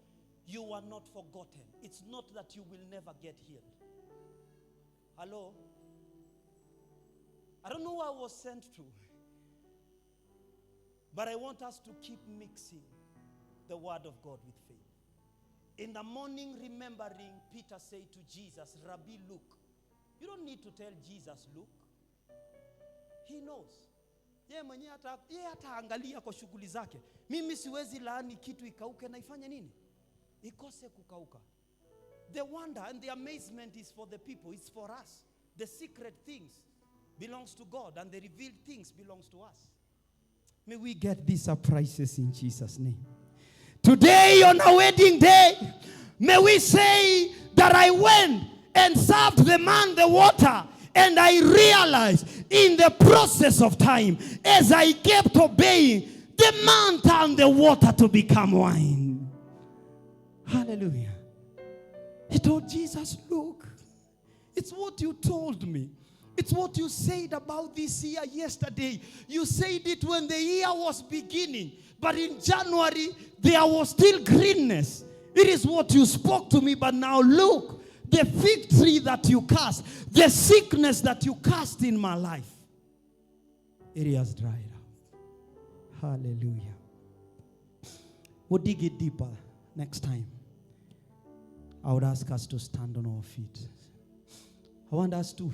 You are not forgotten. It's not that you will never get healed. Hello? I don't know who I was sent to. But I want us to keep mixing the word of God with faith. In the morning, remembering, Peter said to Jesus, Rabbi, look. You don't need to tell Jesus, look. He knows. Yeye mwenyewe hata angalia kwa shughuli zake. Mimi siwezi laani kitu ikauke na ifanye nini? Ikose kukauka. The wonder and the amazement is for the people. It's for us. The secret things belongs to God and the revealed things belongs to us. May we get these surprises in Jesus' name. Today on our wedding day, may we say that I went and served the man the water, and I realized in the process of time, as I kept obeying, the man turned the water to become wine. Hallelujah. He told Jesus, look, it's what you told me. It's what you said about this year yesterday. You said it when the year was beginning. But in January, there was still greenness. It is what you spoke to me. But now look, the fig tree that you cast, the sickness that you cast in my life, it has dried up. Hallelujah. We'll dig it deeper next time. I would ask us to stand on our feet. I want us to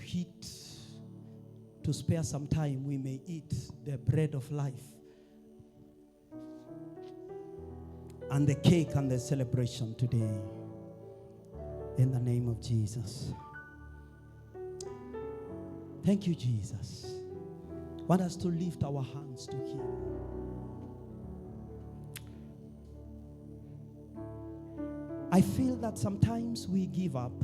spare some time, we may eat the bread of life. and the cake and the celebration today. In the name of Jesus. Thank you, Jesus. I want us to lift our hands to Him. I feel that sometimes we give up.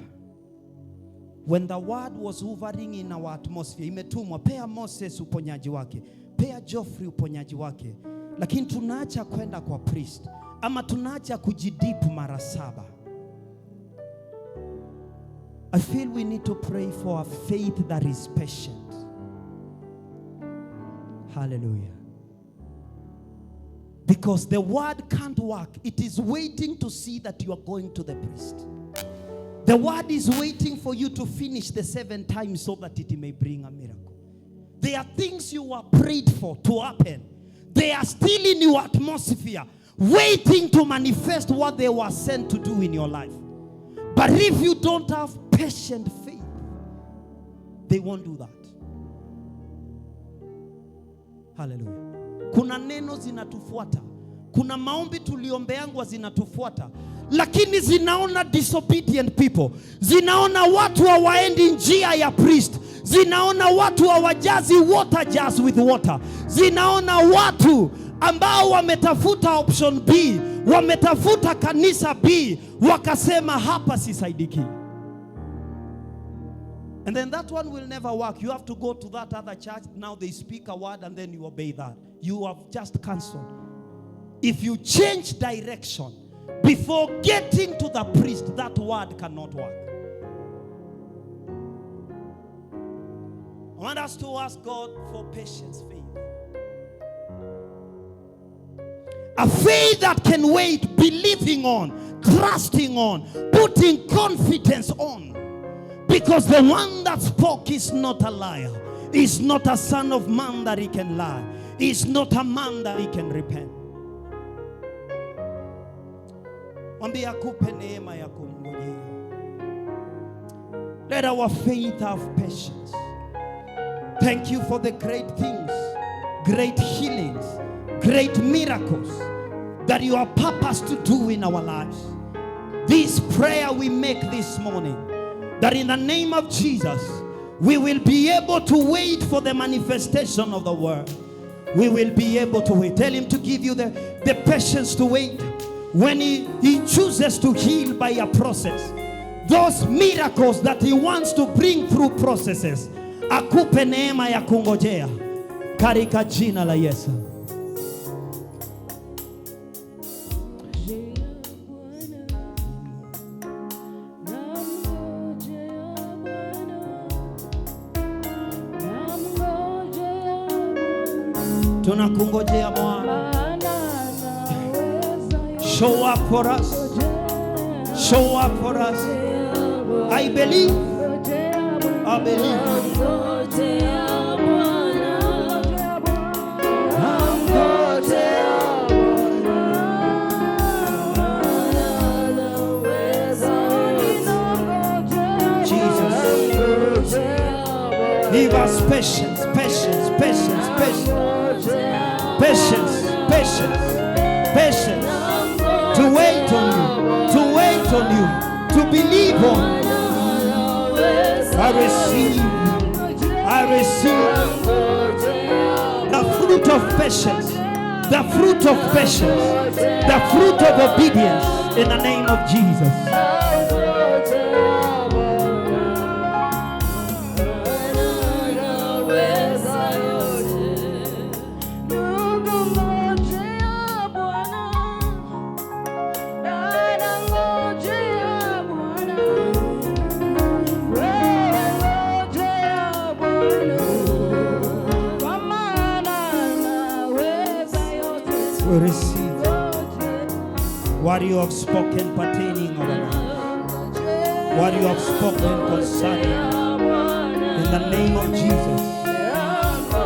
When the word was hovering in our atmosphere, imetumwa, pea Moses uponyaji wake, pea Geoffrey uponyaji wake, lakini tunaacha kwenda kwa priest, ama tunaacha kujidipu mara 7. I feel we need to pray for a faith that is patient. Hallelujah. Because the word can't work. It is waiting to see that you are going to the priest. The word is waiting for you to finish the 7 times so that it may bring a miracle. There are things you were prayed for to happen. They are still in your atmosphere, waiting to manifest what they were sent to do in your life. But if you don't have patient faith, they won't do that. Hallelujah. Kuna neno zinatufuata. Kuna maombi tuliombeangwa zinatufuata. Lakini zinaona disobedient people. Zinaona watu hawaendi njia ya priest. Zinaona watu hawajazi water jars with water. Zinaona watu ambao wametafuta option B, wametafuta kanisa B, wakasema hapa sisaidiki. And then that one will never work. You have to go to that other church. Now they speak a word and then you obey that. You have just cancelled. If you change direction before getting to the priest, that word cannot work. I want us to ask God for patience, faith. A faith that can wait, believing on, trusting on, putting confidence on. Because the one that spoke is not a liar. Is not a son of man that he can lie. Is not a man that he can repent. Let our faith have patience. Thank you for the great things, great healings, great miracles that you are purposed to do in our lives. This prayer we make this morning, that in the name of Jesus, we will be able to wait for the manifestation of the word. We will be able to wait. Tell Him to give you the patience to wait. When he chooses to heal by a process, those miracles that He wants to bring through processes, akupe neema ya kungojea katika jina la Yesu. Tunakungojea Bwana. Show up for us. Show up for us. I believe. I believe. Jesus. Give us patience, patience, patience, patience. Patience, patience, patience. To wait on you, to wait on you, to believe on. I receive the fruit of patience, the fruit of patience, the fruit of obedience in the name of Jesus. We receive what you have spoken pertaining our lives, what you have spoken concerning. In the name of Jesus,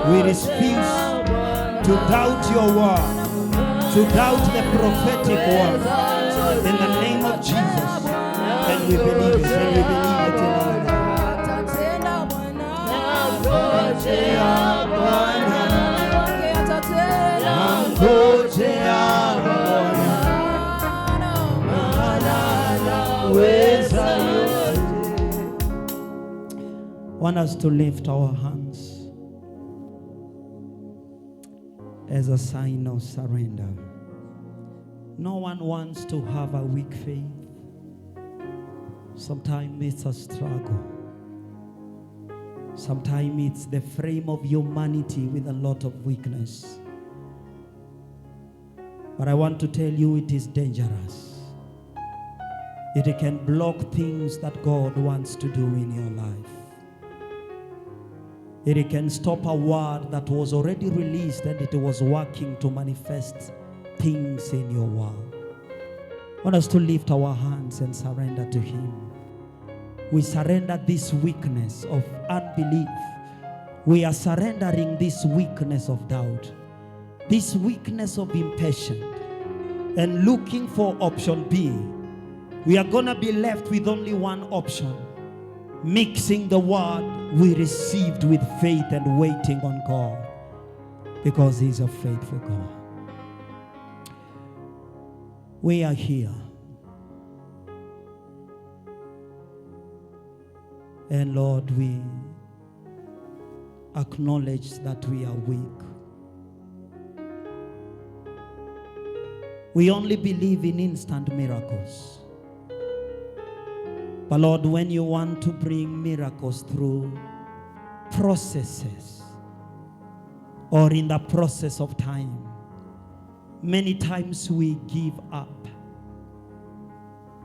we refuse to doubt your word, to doubt the prophetic word. In the name of Jesus, and we believe it, and we believe it in our lives. want us to lift our hands as a sign of surrender. No one wants to have a weak faith. Sometimes it's a struggle. Sometimes it's the frame of humanity with a lot of weakness. But I want to tell you, it is dangerous. It can block things that God wants to do in your life. It can stop a word that was already released and it was working to manifest things in your world. I want us to lift our hands and surrender to Him. We surrender this weakness of unbelief. We are surrendering this weakness of doubt, this weakness of impatience, and looking for option B. We are going to be left with only one option: mixing the word we received with faith and waiting on God, because He's a faithful God. We are here. And Lord, we acknowledge that we are weak. We only believe in instant miracles. But Lord, when you want to bring miracles through processes or in the process of time, many times we give up.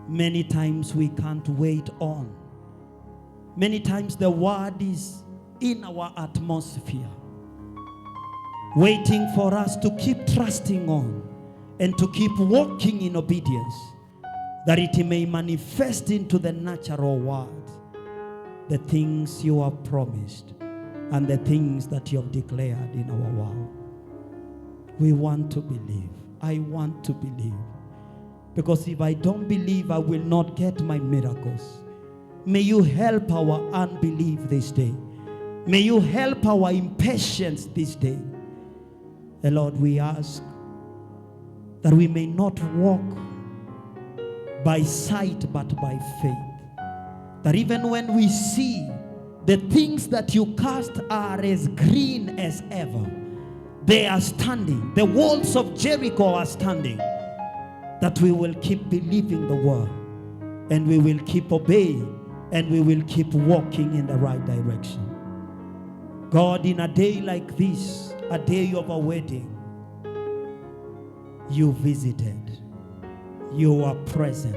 Many times we can't wait on. Many times the word is in our atmosphere, waiting for us to keep trusting on and to keep walking in obedience, that it may manifest into the natural world the things you have promised and the things that you have declared in our world. We want to believe. I want to believe. Because if I don't believe, I will not get my miracles. May you help our unbelief this day. May you help our impatience this day. And Lord, we ask that we may not walk by sight but by faith. That even when we see the things that you cast are as green as ever, they are standing. The walls of Jericho are standing. That we will keep believing the word, and we will keep obeying, and we will keep walking in the right direction. God, in a day like this, a day of a wedding, you visited, you are present,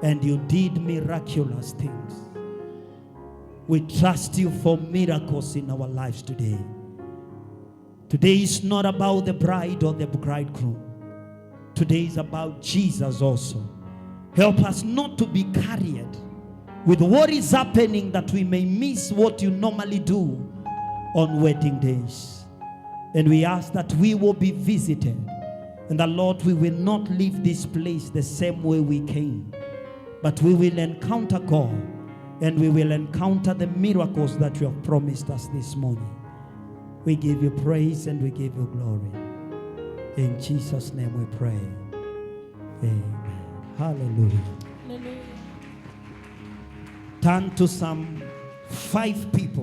and you did miraculous things. We trust you for miracles in our lives today. Today is not about the bride or the bridegroom. Today is about Jesus also. Help us not to be carried with what is happening, that we may miss what you normally do on wedding days. And we ask that we will be visited, and that, Lord, we will not leave this place the same way we came, but we will encounter God, and we will encounter the miracles that you have promised us this morning. We give you praise and we give you glory. In Jesus' name we pray. Amen. Hallelujah. Hallelujah. Turn to some 5 people